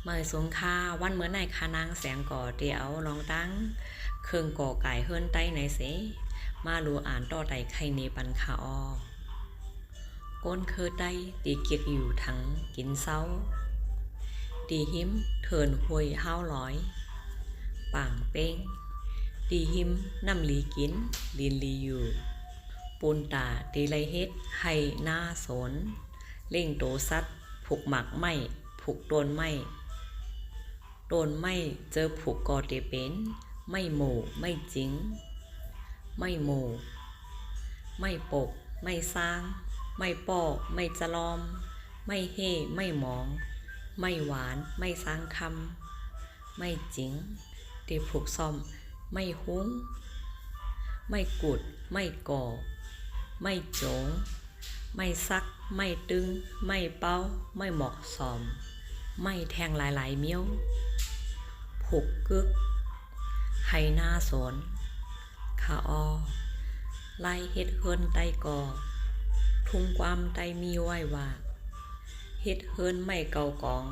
เมื่อสงค่าวันเมื่อในคานางแสงก่อเตียวลองตั้งเครื่องก่อไก่เฮิรนใต้ในเสมาลูอ่านต่อไตไข่เนปันคาออก้นเคอได้ตีเกียกอยู่ทั้งกินเศร้าดีหิมเถินหวยห้าวร้อยป่างเป้งดีหิมน้ำลีกินลินลีอยู่ปูนตาตีไรเฮ็ดให้หน้าสนเล่งโตซัดผูกหมักไม่ผูกโดนไม่เจอผูกกอเตเป็นไม่หมู่ไม่จริงไม่หมู่ไม่ปกไม่สร้างไม่ปอกไม่จะลอมไม่เฮ่ไม่หมองไม่หวานไม่สร้างคำไม่จริงเตผูกซ่อมไม่หุ้งไม่กุดไม่ก่อไม่โจงไม่ซักไม่ตึงไม่เป้าไม่เหมาะสมไม่แทงหลายๆเมี้ยวผูกกึกให้หน้าสนขาออไล่เฮ็ดเฮิรนไตก่อทุ่งความไตมีไว้ว่าเฮ็ดเฮิรนไม่เก่ากอง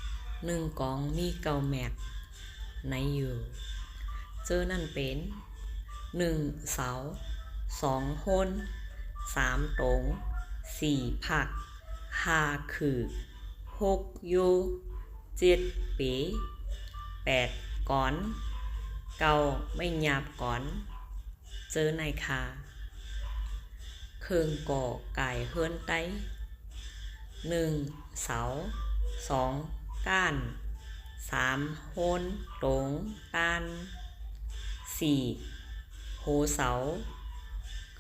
1กองมีเก่าแมกในอยู่เจอนั่นเป็น1เสา2ห้น3ตง4ผัก5คือ6โย7เป๋8ก้อน9ไม่หยาบก้อนเจอในคาเครื่องก่อไก่เฮิรนไต1เสา2ก้าน3โหนตงต้าน4โหเสา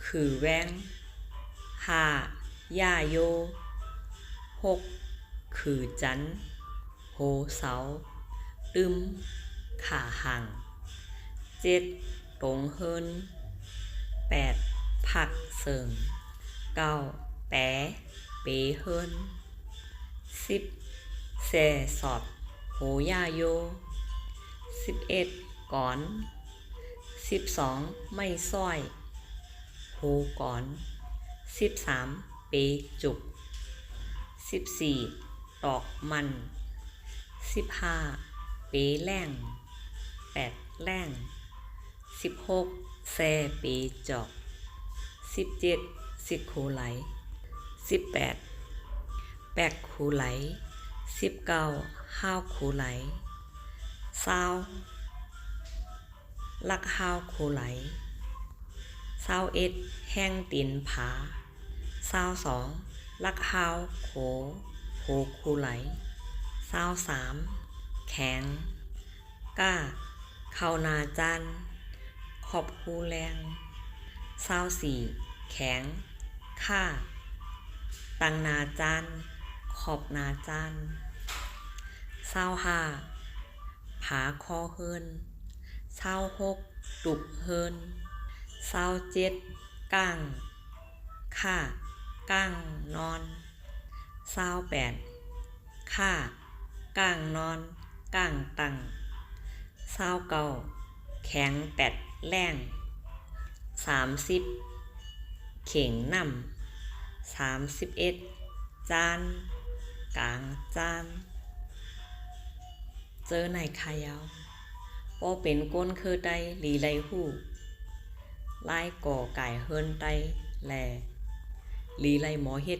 คือแวง5ย่าโย6คือจันโหเสาตึมขาหัง7ตงเฮิรน8ผักเสิง9แปะเปเฮิรน10แส่สอดโหย่าโย11ก่อน12ไม่ซ้อยโหก่อน13เปจุก14ตอกมัน15เปแล่ง8แล่ง16แซ่เปจอก17สิโคไหล18แปกคูไหล19ห้าวคูไหล20ลักห้าวคูไหล21แห้งตีนผา22ลักห้าวโขคูไหล23แข็งก้าเข้านาจันขอบคูแรง24แข็งค่าตังนาจันขอบนาจัน25ผาคอเฮิรน26ตุกเฮิรน27ก้างค่าก้างนอน28ค่าก้างนอนก้างตัง29แข็ง8แรง30เข่งน้ำ31จานกลางจานเจอในขายาวป้อเป็นก้นคือไตหลีไรหู้ไล่ก่อไก่เฮิรนไตแลหลีไรหมอเฮ็ด